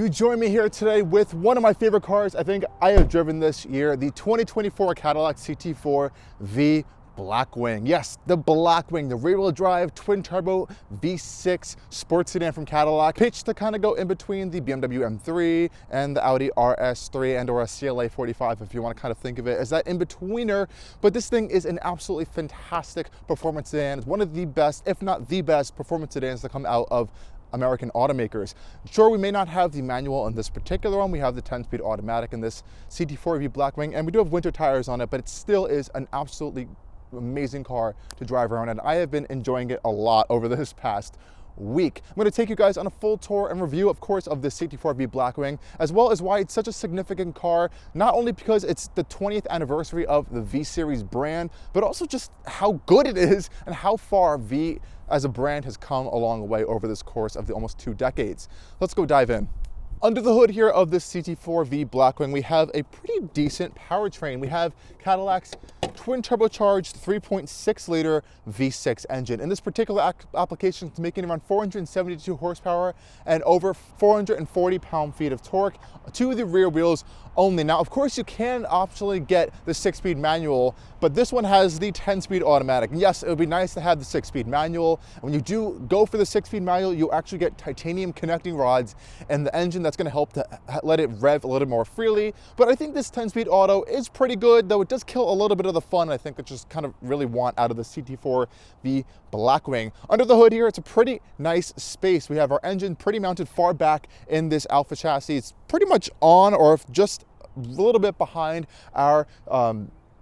You join me here today with one of my favorite cars I think I have driven this year, the 2024 Cadillac CT4 V Blackwing. Yes, the Blackwing, the rear-wheel drive, twin-turbo V6 sports sedan from Cadillac, pitched to kind of go in between the BMW M3 and the Audi RS3 and or a CLA 45, if you want to kind of think of it as that in-betweener. But this thing is an absolutely fantastic performance sedan. It's one of the best, if not the best, performance sedans to come out of American automakers. Sure, we may not have the manual in this particular one. We have the 10-speed automatic in this CT4 V Blackwing, and we do have winter tires on it, but it still is an absolutely amazing car to drive around, and I have been enjoying it a lot over this past week. I'm going to take you guys on a full tour and review, of course, of this CT4 V Blackwing, as well as why it's such a significant car, not only because it's the 20th anniversary of the V Series brand, but also just how good it is and how far V as a brand has come a long way over this course of the almost 2 decades. Let's go dive in. Under the hood here of this CT4 V Blackwing, we have a pretty decent powertrain. We have Cadillac's twin turbocharged 3.6 liter V6 engine. In this particular application, it's making around 472 horsepower and over 440 pound-feet of torque to the rear wheels only. Now, of course, you can optionally get the 6-speed manual, but this one has the 10-speed automatic. And yes, it would be nice to have the 6-speed manual. When you do go for the 6-speed manual, you actually get titanium connecting rods and the engine that's going to help to let it rev a little more freely. But I think this 10-speed auto is pretty good, though it does kill a little bit of the fun I think that just kind of really want out of the CT4 V Blackwing. Under the hood here, it's a pretty nice space. We have our engine pretty mounted far back in this Alpha chassis. It's pretty much on or just a little bit behind our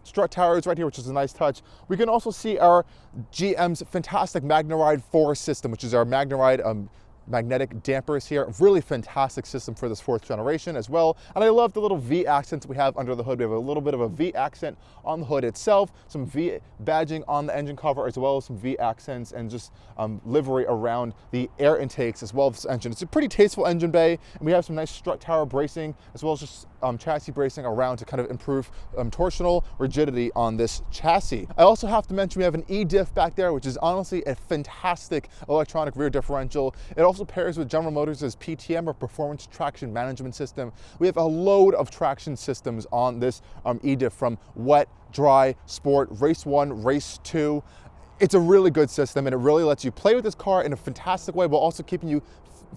strut towers right here, which is a nice touch. We can also see our GM's fantastic MagneRide 4 system, which is our MagneRide magnetic dampers here. Really fantastic system for this 4th generation as well. And I love the little V accents we have under the hood. We have a little bit of a V accent on the hood itself, some V badging on the engine cover, as well as some V accents and just livery around the air intakes as well as this engine. It's a pretty tasteful engine bay, and we have some nice strut tower bracing as well as just chassis bracing around to kind of improve torsional rigidity on this chassis. I also have to mention we have an E-diff back there, which is honestly a fantastic electronic rear differential. It also pairs with General Motors' PTM, or Performance Traction Management System. We have a load of traction systems on this E-diff, from wet, dry, sport, race 1, race 2. It's a really good system, and it really lets you play with this car in a fantastic way while also keeping you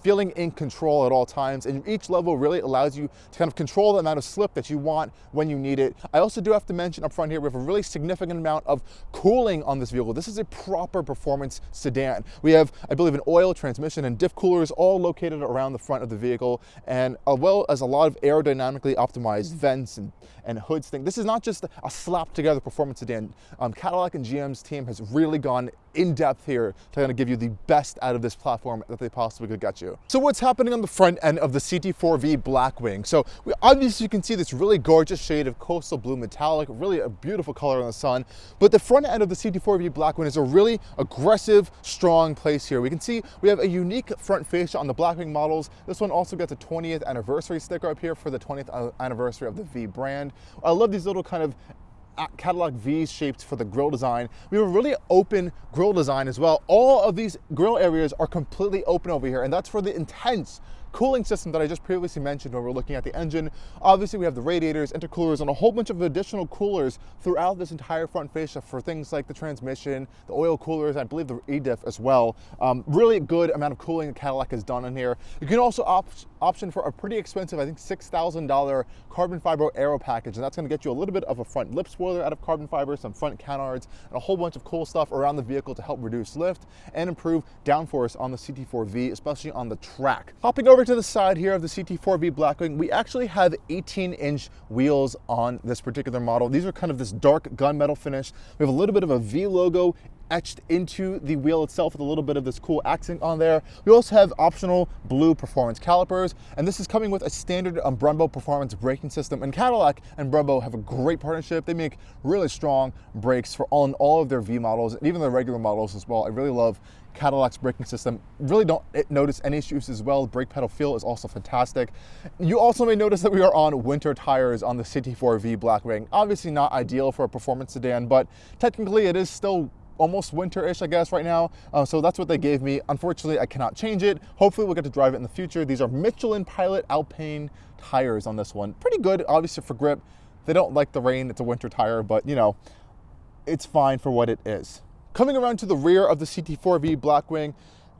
feeling in control at all times, and each level really allows you to kind of control the amount of slip that you want when you need it. I also do have to mention up front here, we have a really significant amount of cooling on this vehicle. This is a proper performance sedan. We have, I believe, an oil, transmission, and diff coolers all located around the front of the vehicle, and as well as a lot of aerodynamically optimized vents and hoods thing. This is not just a slap together performance sedan. Cadillac and GM's team has really gone in depth here to kind of give you the best out of this platform that they possibly could get you. So what's happening on the front end of the CT4 V Blackwing? So obviously you can see this really gorgeous shade of coastal blue metallic, really a beautiful color in the sun. But the front end of the CT4 V Blackwing is a really aggressive, strong place here. We can see we have a unique front fascia on the Blackwing models. This one also gets a 20th anniversary sticker up here for the 20th anniversary of the V brand. I love these little kind of Cadillac V's shaped for the grille design. We have a really open grille design as well. All of these grille areas are completely open over here, and that's for the intense cooling system that I just previously mentioned when we're looking at the engine. Obviously, we have the radiators, intercoolers, and a whole bunch of additional coolers throughout this entire front fascia for things like the transmission, the oil coolers, I believe the E-diff as well. Really good amount of cooling that Cadillac has done in here. You can also option for a pretty expensive, I think $6,000 carbon fiber aero package, and that's going to get you a little bit of a front lip spoiler out of carbon fiber, some front canards, and a whole bunch of cool stuff around the vehicle to help reduce lift and improve downforce on the CT4V, especially on the track. Hopping over to the side here of the CT4 V Blackwing, we actually have 18-inch wheels on this particular model. These are kind of this dark gunmetal finish. We have a little bit of a V logo etched into the wheel itself with a little bit of this cool accent on there. We also have optional blue performance calipers, and this is coming with a standard Brembo performance braking system. And Cadillac and Brembo have a great partnership. They make really strong brakes for all of their V models and even their regular models as well. I really love Cadillac's braking system. Really don't notice any issues as well. The brake pedal feel is also fantastic. You also may notice that we are on winter tires on the CT4 V Blackwing. Obviously not ideal for a performance sedan, but technically it is still almost winter-ish, I guess, right now. So that's what they gave me. Unfortunately, I cannot change it. Hopefully we'll get to drive it in the future. These are Michelin Pilot Alpine tires on this one. Pretty good, obviously, for grip. They don't like the rain. It's a winter tire, but you know, it's fine for what it is. Coming around to the rear of the CT4 V Blackwing,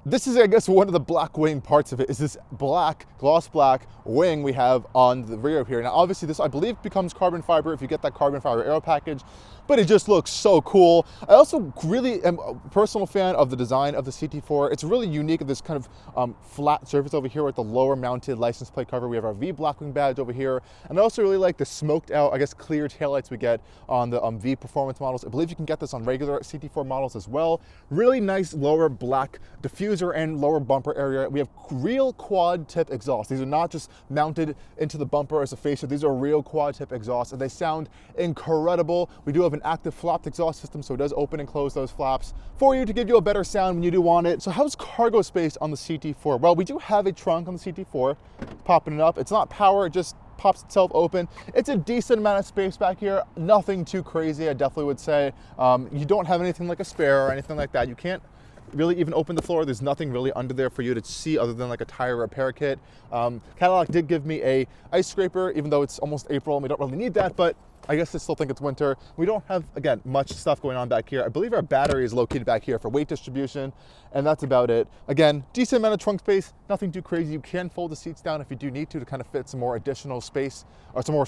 this is, I guess, one of the Blackwing parts of it, is this black, gloss black wing we have on the rear of here. Now, obviously, this, I believe, becomes carbon fiber if you get that carbon fiber aero package, but it just looks so cool. I also really am a personal fan of the design of the CT4. It's really unique, this kind of flat surface over here with the lower mounted license plate cover. We have our V Blackwing badge over here. And I also really like the smoked out, I guess, clear taillights we get on the V Performance models. I believe you can get this on regular CT4 models as well. Really nice lower black diffuser and lower bumper area. We have real quad tip exhaust. These are not just mounted into the bumper as a facer. These are real quad tip exhausts, and they sound incredible. We do have an active flapped exhaust system, so it does open and close those flaps for you to give you a better sound when you do want it. So how's cargo space on the CT4? Well, we do have a trunk on the CT4, popping it up. It's not power, it just pops itself open. It's a decent amount of space back here. Nothing too crazy, I definitely would say. You don't have anything like a spare or anything like that. You can't really even open the floor. There's nothing really under there for you to see other than like a tire repair kit. Cadillac did give me a ice scraper, even though it's almost April and we don't really need that, but I guess I still think it's winter. We don't have, again, much stuff going on back here. I believe our battery is located back here for weight distribution, and that's about it. Again, decent amount of trunk space, nothing too crazy. You can fold the seats down if you do need to kind of fit some more additional space or some more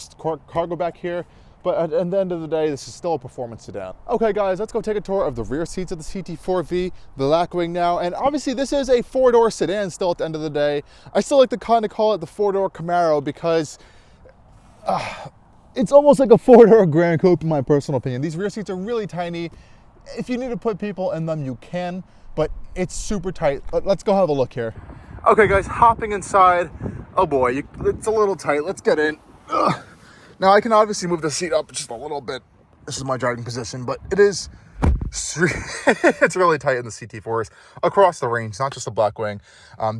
cargo back here. But at the end of the day, this is still a performance sedan. Okay guys, let's go take a tour of the rear seats of the CT4V Blackwing now. And obviously this is a 4-door sedan still at the end of the day. I still like to kind of call it the 4-door Camaro because it's almost like a 4-door Grand Coupe in my personal opinion. These rear seats are really tiny. If you need to put people in them, you can, but it's super tight. Let's go have a look here. Okay guys, hopping inside. Oh boy, it's a little tight. Let's get in. Ugh. Now I can obviously move the seat up just a little bit. This is my driving position, but it is, it's really tight in the CT4s across the range, not just the Blackwing.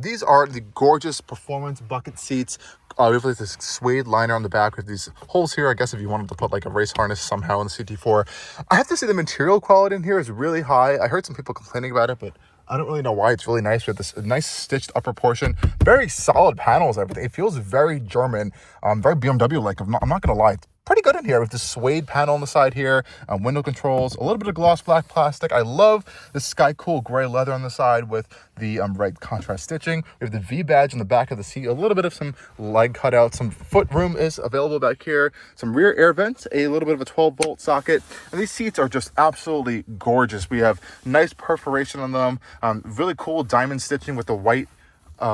These are the gorgeous performance bucket seats. We have like this suede liner on the back with these holes here. I guess if you wanted to put like a race harness somehow in the CT4. I have to say the material quality in here is really high. I heard some people complaining about it, but I don't really know why. It's really nice. We have this nice stitched upper portion, very solid panels, everything. It feels very German, very BMW-like. I'm not gonna lie. It's pretty good in here with this suede panel on the side here, window controls, a little bit of gloss black plastic. I love the sky cool gray leather on the side with the red contrast stitching. We have the V badge on the back of the seat, a little bit of some leg cutout, some foot room is available back here, some rear air vents, a little bit of a 12-volt socket, and these seats are just absolutely gorgeous. We have nice perforation on them, really cool diamond stitching with the white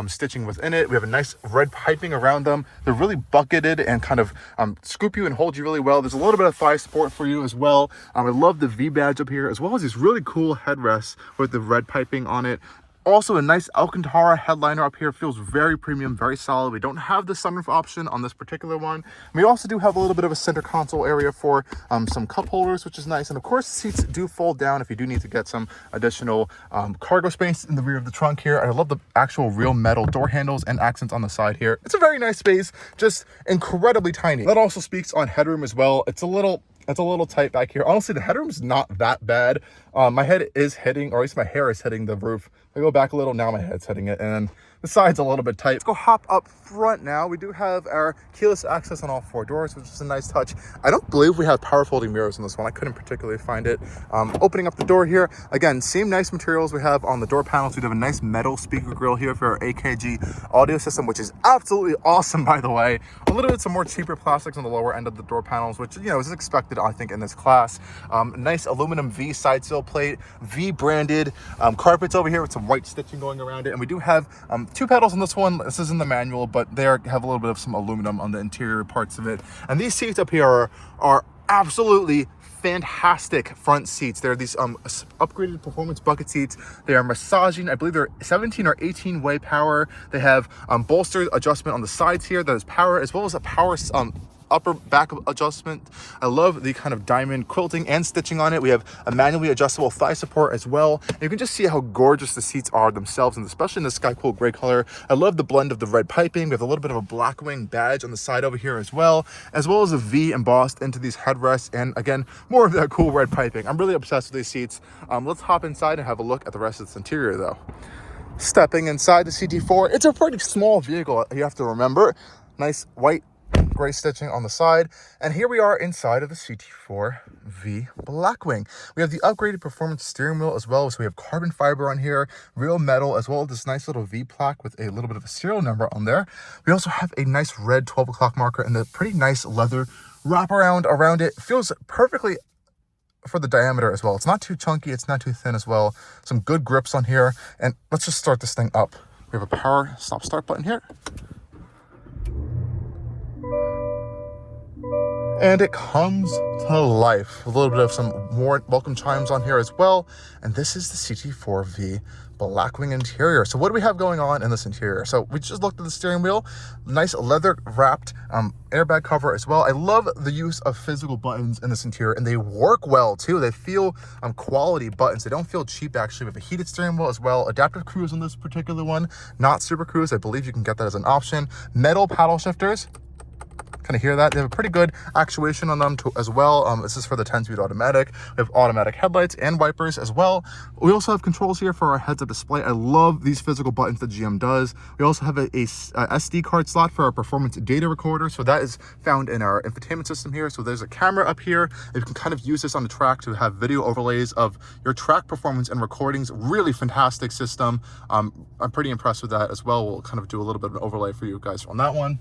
stitching within it. We have a nice red piping around them. They're really bucketed and kind of scoop you and hold you really well. There's a little bit of thigh support for you as well. I love the V badge up here, as well as these really cool headrests with the red piping on it. Also a nice Alcantara headliner up here. Feels very premium, very solid. We don't have the sunroof option on this particular one. We also do have a little bit of a center console area for some cup holders, which is nice. And of course, seats do fold down if you do need to get some additional cargo space in the rear of the trunk here. I love the actual real metal door handles and accents on the side here. It's a very nice space, just incredibly tiny. That also speaks on headroom as well. It's a little tight back here. Honestly, the headroom's not that bad. My head is hitting, or at least my hair is hitting the roof. I go back a little, now my head's hitting it, and the side's a little bit tight. Let's go hop up front now. We do have our keyless access on all 4 doors, which is a nice touch. I don't believe we have power folding mirrors on this one. I couldn't particularly find it. Opening up the door here, again, same nice materials we have on the door panels. We have a nice metal speaker grill here for our AKG audio system, which is absolutely awesome, by the way. A little bit some more cheaper plastics on the lower end of the door panels, which, you know, is expected, I think, in this class. Nice aluminum V side sill plate, V branded carpets over here with some white stitching going around it. And we do have 2 pedals on this one. This is in the manual, but they have a little bit of some aluminum on the interior parts of it. And these seats up here are absolutely fantastic front seats. They're these upgraded performance bucket seats. They are massaging. I believe they're 17 or 18 way power. They have bolster adjustment on the sides here that is power, as well as a power upper back adjustment. I love the kind of diamond quilting and stitching on it. We have a manually adjustable thigh support as well. And you can just see how gorgeous the seats are themselves, and especially in the sky cool gray color. I love the blend of the red piping. We have a little bit of a Blackwing badge on the side over here as well as a V embossed into these headrests, and again, more of that cool red piping. I'm really obsessed with these seats. Let's hop inside and have a look at the rest of this interior though. Stepping inside the CT4, it's a pretty small vehicle, you have to remember. Nice white gray stitching on the side, and here we are inside of the CT4 V Blackwing. We have the upgraded performance steering wheel as well, so we have carbon fiber on here, real metal, as well as this nice little V plaque with a little bit of a serial number on there. We also have a nice red 12 o'clock marker and a pretty nice leather wraparound around it. Feels perfectly for the diameter as well. It's not too chunky, it's not too thin as well. Some good grips on here, and let's just start this thing up. We have a power stop start button here, and it comes to life. A little bit of some more welcome chimes on here as well. And this is the CT4 V Blackwing interior. So what do we have going on in this interior? So we just looked at the steering wheel, nice leather wrapped airbag cover as well. I love the use of physical buttons in this interior, and they work well too. They feel quality buttons. They don't feel cheap actually. We have a heated steering wheel as well. Adaptive cruise on this particular one, not super cruise. I believe you can get that as an option. Metal paddle shifters. Kind of hear that? They have a pretty good actuation on them too, as well. This is for the 10-speed automatic. We have automatic headlights and wipers as well. We also have controls here for our heads-up display. I love these physical buttons that GM does. We also have a SD card slot for our performance data recorder. So that is found in our infotainment system here. So there's a camera up here. You can kind of use this on the track to have video overlays of your track performance and recordings. Really fantastic system. I'm pretty impressed with that as well. We'll kind of do a little bit of an overlay for you guys on that one.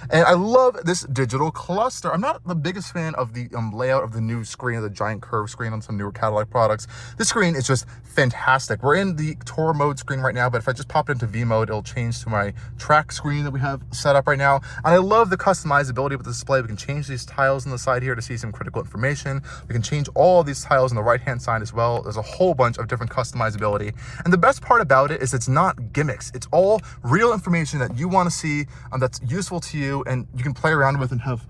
And I love this digital cluster. I'm not the biggest fan of the layout of the new screen, the giant curved screen on some newer Cadillac products. This screen is just fantastic. We're in the Tour mode screen right now, but if I just pop it into V mode, it'll change to my track screen that we have set up right now. And I love the customizability of the display. We can change these tiles on the side here to see some critical information. We can change all of these tiles on the right-hand side as well. There's a whole bunch of different customizability. And the best part about it is it's not gimmicks. It's all real information that you want to see that's useful to you, and you can play around with and have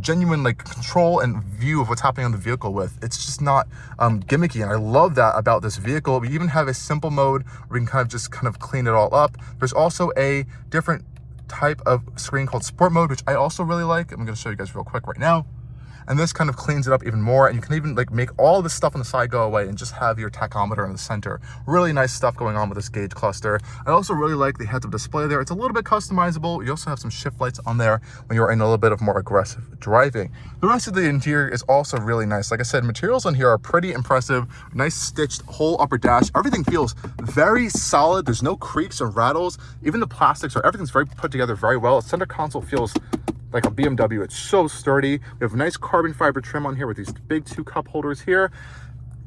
genuine like control and view of what's happening on the vehicle with. It's just not gimmicky, and I love that about this vehicle. We even have a simple mode where we can kind of clean it all up. There's also a different type of screen called sport mode, which I also really like. I'm going to show you guys real quick right now. And this kind of cleans it up even more, and you can even like make all this stuff on the side go away and just have your tachometer in the center. Really nice stuff going on with this gauge cluster. I also really like the heads-up display there. It's a little bit customizable. You also have some shift lights on there when you're in a little bit of more aggressive driving. The rest of the interior is also really nice. Like I said, materials on here are pretty impressive. Nice stitched whole upper dash. Everything feels very solid. There's no creaks or rattles. Even the plastics everything's very put together very well. The center console feels like a BMW. It's so sturdy. We have a nice carbon fiber trim on here with these big 2 cup holders here.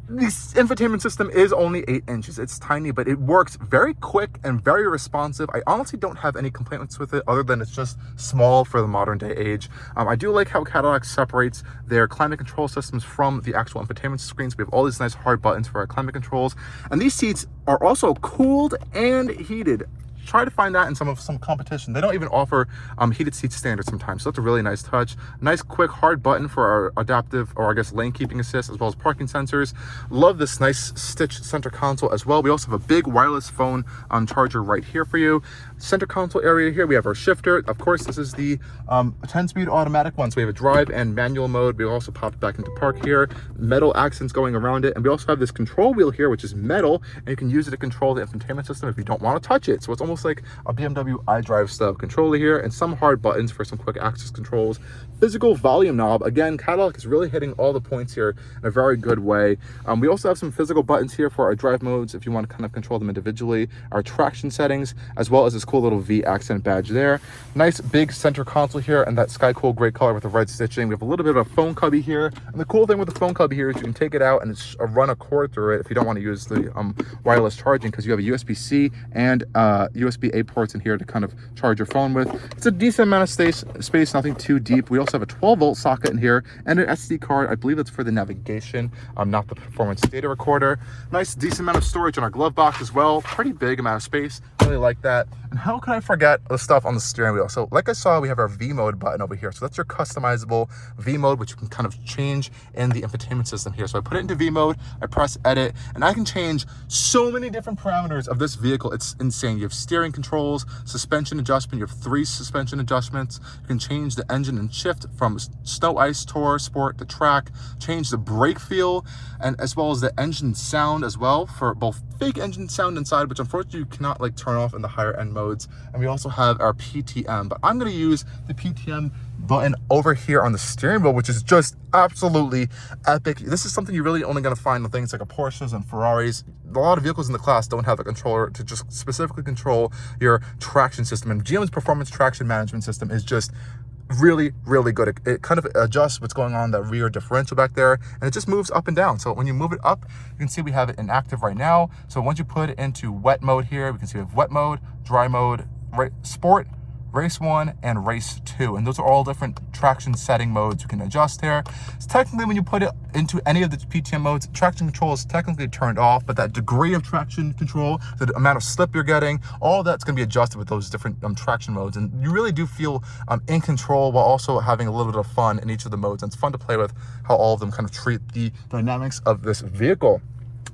The infotainment system is only 8 inches. It's tiny, but it works very quick and very responsive. I honestly don't have any complaints with it other than it's just small for the modern day age. I do like how Cadillac separates their climate control systems from the actual infotainment screens. We have all these nice hard buttons for our climate controls. And these seats are also cooled and heated. Try to find that in some competition. They don't even offer heated seats standard sometimes, so that's a really nice touch. Nice quick hard button for our adaptive, or I guess lane keeping assist, as well as parking sensors. Love this nice stitched center console as well. We also have a big wireless phone charger right here for you. Center console area here, we have our shifter. Of course, this is the 10-speed automatic one, so we have a drive and manual mode. We also popped back into park here. Metal accents going around it, and we also have this control wheel here, which is metal, and you can use it to control the infotainment system if you don't want to touch it. So it's almost like a BMW iDrive style controller here, and some hard buttons for some quick access controls. Physical volume knob. Again, Cadillac is really hitting all the points here in a very good way. We also have some physical buttons here for our drive modes if you want to kind of control them individually. Our traction settings, as well as this cool little V accent badge there. Nice big center console here, and that sky cool gray color with the red stitching. We have a little bit of a phone cubby here, and the cool thing with the phone cubby here is you can take it out and run a cord through it if you don't want to use the wireless charging, because you have a USB-C and USB-A ports in here to kind of charge your phone with. It's a decent amount of space, nothing too deep. We also have a 12-volt socket in here and an SD card. I believe that's for the navigation, not the performance data recorder. Nice, decent amount of storage in our glove box as well. Pretty big amount of space. Really like that. And how can I forget the stuff on the steering wheel? So like I saw, we have our V mode button over here. So that's your customizable V mode, which you can kind of change in the infotainment system here. So I put it into V mode, I press edit, and I can change so many different parameters of this vehicle. It's insane. You have steering controls, suspension adjustment. You have 3 suspension adjustments. You can change the engine and shift from snow, ice, tour, sport to track, change the brake feel, and as well as the engine sound as well for both fake engine sound inside, which unfortunately you cannot like turn off in the higher end modes. And we also have our PTM, but I'm going to use the PTM button over here on the steering wheel, which is just absolutely epic. This is something you're really only going to find on things like a Porsches and Ferraris. A lot of vehicles in the class don't have a controller to just specifically control your traction system, and GM's performance traction management system is just really, really good. It kind of adjusts what's going on in the rear differential back there, and it just moves up and down. So when you move it up, you can see we have it in active right now. So once you put it into wet mode here, we can see we have wet mode, dry mode, sport, race 1, and race 2, and those are all different traction setting modes you can adjust here. So technically, when you put it into any of the PTM modes, traction control is technically turned off, but that degree of traction control, the amount of slip you're getting, all that's going to be adjusted with those different traction modes, and you really do feel in control while also having a little bit of fun in each of the modes. And it's fun to play with how all of them kind of treat the dynamics of this vehicle.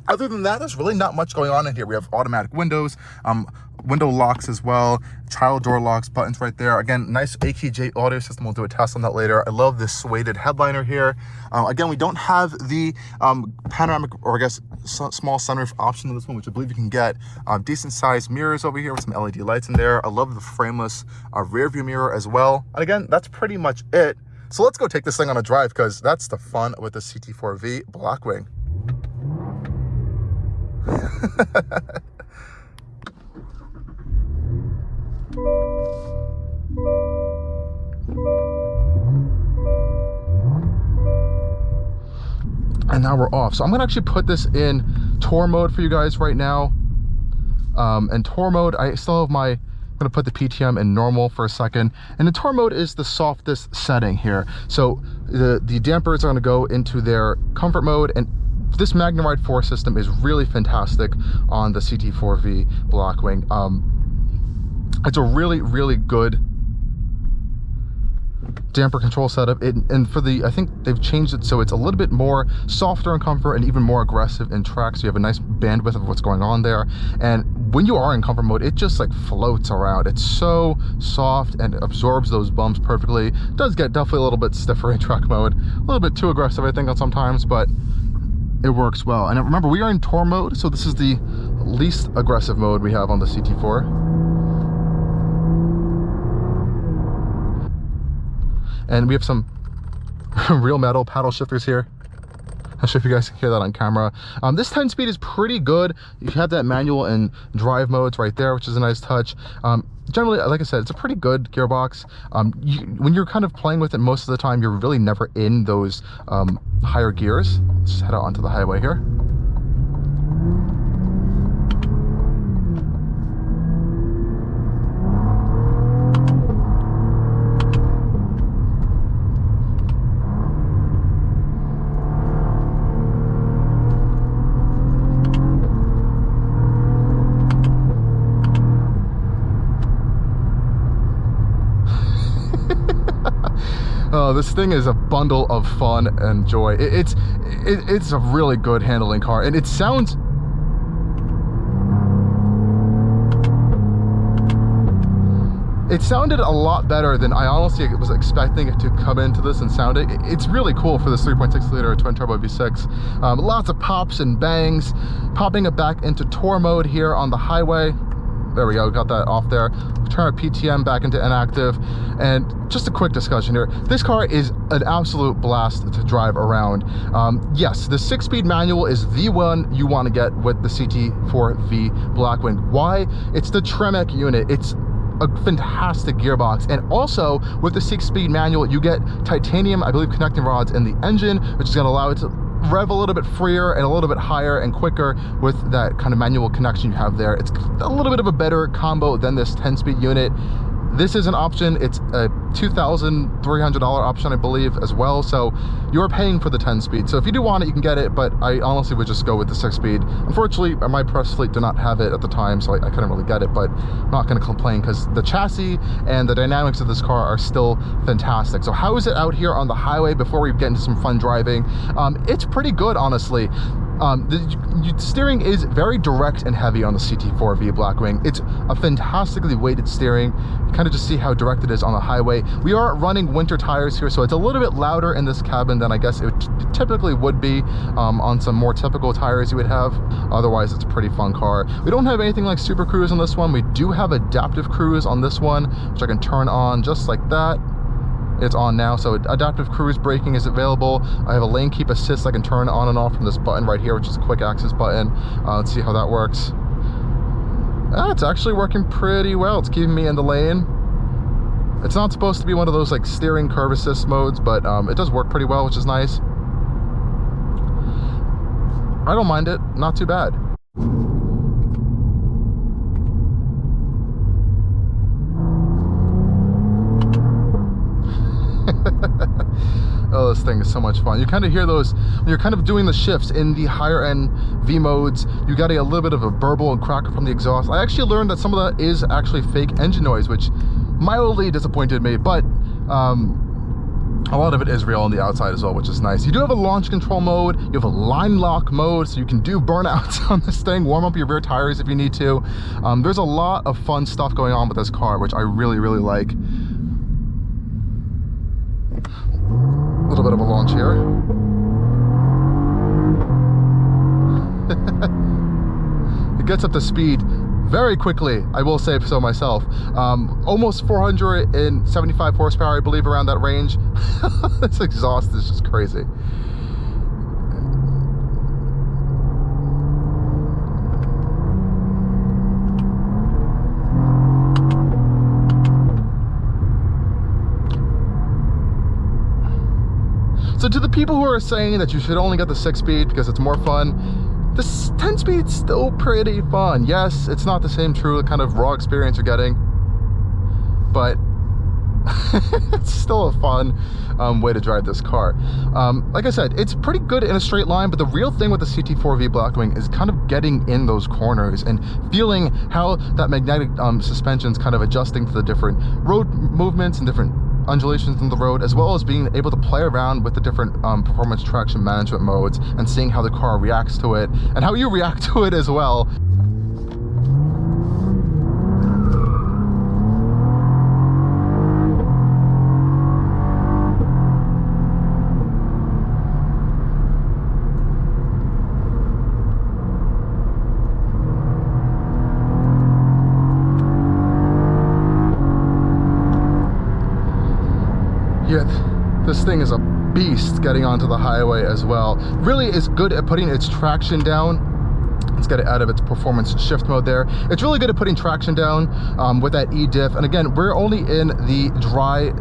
Other than that, there's really not much going on in here. We have automatic windows, window locks as well, child door locks, buttons right there. Again, nice AKJ audio system. We'll do a test on that later. I love this suede headliner here. Again, we don't have the panoramic, or I guess small sunroof option in this one, which I believe you can get. Decent sized mirrors over here with some LED lights in there. I love the frameless rear view mirror as well. And again, that's pretty much it. So let's go take this thing on a drive, because that's the fun with the CT4 V Blackwing. And now we're off. So I'm gonna actually put this in tour mode for you guys right now. And tour mode, I still have I'm gonna put the PTM in normal for a second. And the tour mode is the softest setting here. So the dampers are gonna go into their comfort mode, and this Magnum Ride 4 system is really fantastic on the CT4 V Blackwing. It's a really, really good damper control setup. And for I think they've changed it so it's a little bit more softer in comfort and even more aggressive in track. So you have a nice bandwidth of what's going on there. And when you are in comfort mode, it just like floats around. It's so soft and absorbs those bumps perfectly. It does get definitely a little bit stiffer in track mode. A little bit too aggressive, I think, on sometimes, but it works well. And remember, we are in tour mode, so this is the least aggressive mode we have on the CT4. And we have some real metal paddle shifters here. I'll show if you guys can hear that on camera. This 10 speed is pretty good. You have that manual and drive modes right there, which is a nice touch. Generally, like I said, it's a pretty good gearbox. When you're kind of playing with it most of the time, you're really never in those higher gears. Let's just head out onto the highway here. Oh, this thing is a bundle of fun and joy. It's a really good handling car, and it sounds it sounded a lot better than I honestly was expecting it to come into this and sound it. It's really cool for this 3.6 liter twin turbo V6. Lots of pops and bangs, popping it back into tour mode here on the highway. There we go, got that off there. Turn our PTM back into inactive. And just a quick discussion here. This car is an absolute blast to drive around. Yes, the 6-speed manual is the one you want to get with the CT4 V Blackwing. Why? It's the Tremec unit. It's a fantastic gearbox, and also with the 6-speed manual you get titanium, I believe, connecting rods in the engine, which is going to allow it to rev a little bit freer and a little bit higher and quicker with that kind of manual connection you have there. It's a little bit of a better combo than this 10-speed unit. This is an option. It's a $2,300 option, I believe, as well. So you're paying for the 10-speed. So if you do want it, you can get it, but I honestly would just go with the 6-speed. Unfortunately, my press fleet did not have it at the time, so I couldn't really get it, but I'm not going to complain because the chassis and the dynamics of this car are still fantastic. So how is it out here on the highway before we get into some fun driving? It's pretty good, honestly. The steering is very direct and heavy on the CT4 V Blackwing. It's a fantastically weighted steering. You kind of just see how direct it is on the highway. We are running winter tires here, so it's a little bit louder in this cabin than I guess it typically would be on some more typical tires you would have. Otherwise, it's a pretty fun car. We don't have anything like Super Cruise on this one. We do have adaptive cruise on this one, which I can turn on just like that. It's on now, so adaptive cruise braking is available. I have a lane keep assist I can turn on and off from this button right here, which is a quick access button. Let's see how that works. It's actually working pretty well. It's keeping me in the lane. It's not supposed to be one of those like steering curve assist modes, but it does work pretty well, which is nice. I don't mind it, not too bad. Oh, this thing is so much fun. You kind of hear those when you're kind of doing the shifts in the higher end V modes. You got a little bit of a burble and crackle from the exhaust. I actually learned that some of that is actually fake engine noise, which mildly disappointed me, but a lot of it is real on the outside as well, which is nice. You do have a launch control mode. You have a line lock mode, so you can do burnouts on this thing, warm up your rear tires if you need to. There's a lot of fun stuff going on with this car, which I really, really like. A little bit of a launch here. It gets up to speed very quickly, I will say so myself. Almost 475 horsepower, I believe, around that range. This exhaust is just crazy. So to the people who are saying that you should only get the 6-speed because it's more fun, this 10-speed's still pretty fun. Yes, it's not the same true kind of raw experience you're getting, but it's still a fun way to drive this car. Like I said, it's pretty good in a straight line, but the real thing with the CT4 V Blackwing is kind of getting in those corners and feeling how that magnetic suspension is kind of adjusting to the different road movements and different undulations in the road, as well as being able to play around with the different performance traction management modes and seeing how the car reacts to it and how you react to it as well. This thing is a beast getting onto the highway as well. Really is good at putting its traction down. Let's get it out of its performance shift mode there. It's really good at putting traction down with that E-diff. And again, we're only in the dry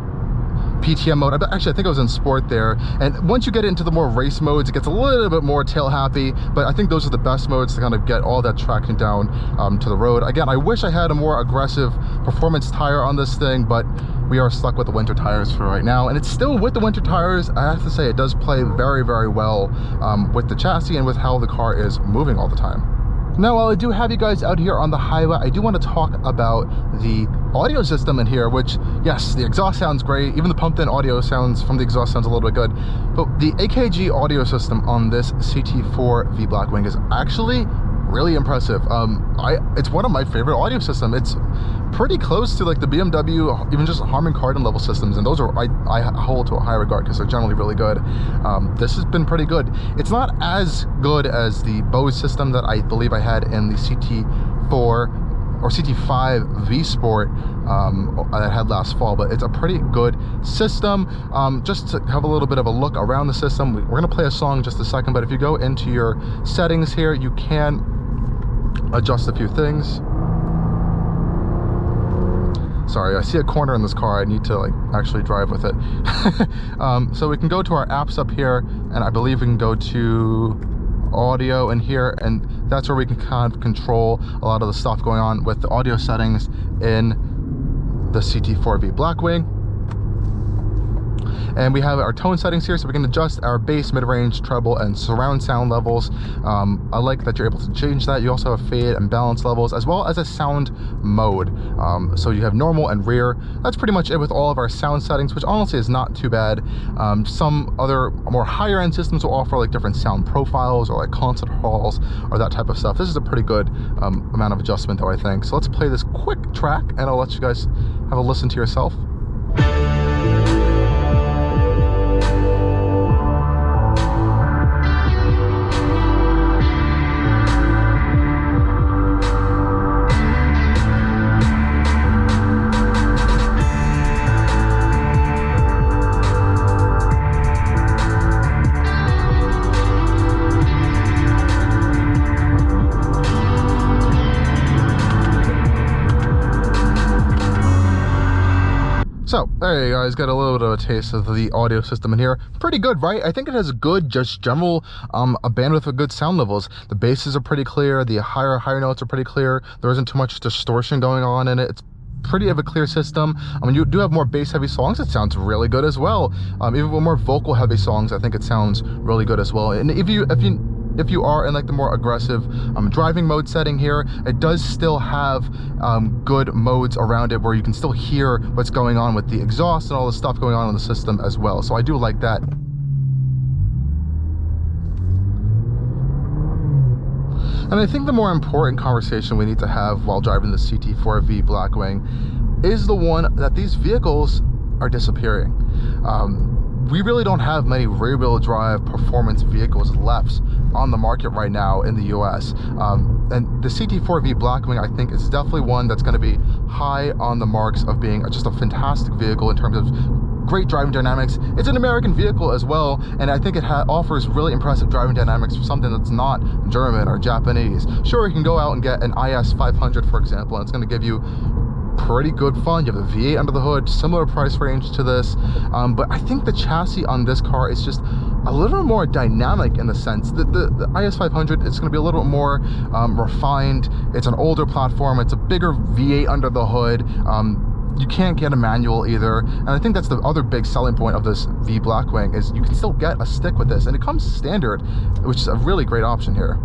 PTM mode. Actually, I think I was in sport there. And once you get into the more race modes, it gets a little bit more tail happy, but I think those are the best modes to kind of get all that traction down to the road. Again, I wish I had a more aggressive performance tire on this thing, but we are stuck with the winter tires for right now. And it's still with the winter tires, I have to say, it does play very, very well with the chassis and with how the car is moving all the time. Now, while I do have you guys out here on the highway, I do want to talk about the audio system in here, which, yes, the exhaust sounds great. Even the pumped-in audio sounds from the exhaust sounds a little bit good. But the AKG audio system on this CT4 V Blackwing is actually really impressive. It's one of my favorite audio systems. It's pretty close to like the BMW, even just Harman Kardon level systems, and those are I hold to a high regard because they're generally really good. This has been pretty good. It's not as good as the Bose system that I believe I had in the CT4 or CT5 V Sport that I had last fall, but it's a pretty good system. Just to have a little bit of a look around the system, we're gonna play a song in just a second, but if you go into your settings here, you can adjust a few things. Sorry, I see a corner in this car. I need to like actually drive with it. So we can go to our apps up here, and I believe we can go to audio in here, and that's where we can kind of control a lot of the stuff going on with the audio settings in the CT4 V Blackwing. And we have our tone settings here, so we can adjust our bass, mid-range, treble, and surround sound levels. I like that you're able to change that. You also have fade and balance levels, as well as a sound mode. So you have normal and rear. That's pretty much it with all of our sound settings, which honestly is not too bad. Some other more higher end systems will offer like different sound profiles or like concert halls or that type of stuff. This is a pretty good amount of adjustment though, I think. So let's play this quick track and I'll let you guys have a listen to yourself. So there you guys got a little bit of a taste of the audio system in here. Pretty good, right? I think it has good, just general a bandwidth of good sound levels. The basses are pretty clear. The higher notes are pretty clear. There isn't too much distortion going on in it. It's pretty of a clear system. I mean, you do have more bass heavy songs. It sounds really good as well. Even with more vocal heavy songs, I think it sounds really good as well. And if you are in like the more aggressive driving mode setting here, it does still have good modes around it where you can still hear what's going on with the exhaust and all the stuff going on in the system as well. So I do like that. And I think the more important conversation we need to have while driving the CT4 V Blackwing is the one that these vehicles are disappearing. We really don't have many rear-wheel drive performance vehicles left on the market right now in the US. And the CT4 V Blackwing, I think, is definitely one that's going to be high on the marks of being just a fantastic vehicle in terms of great driving dynamics. It's an American vehicle as well, and I think it offers really impressive driving dynamics for something that's not German or Japanese. Sure, you can go out and get an IS 500, for example, and it's going to give you pretty good fun. You have the V8 under the hood, similar price range to this, but I think the chassis on this car is just a little bit more dynamic in the sense that the IS 500 is going to be a little bit more refined. It's an older platform. It's a bigger V8 under the hood. You can't get a manual either, and I think that's the other big selling point of this V Blackwing is you can still get a stick with this, and it comes standard, which is a really great option here.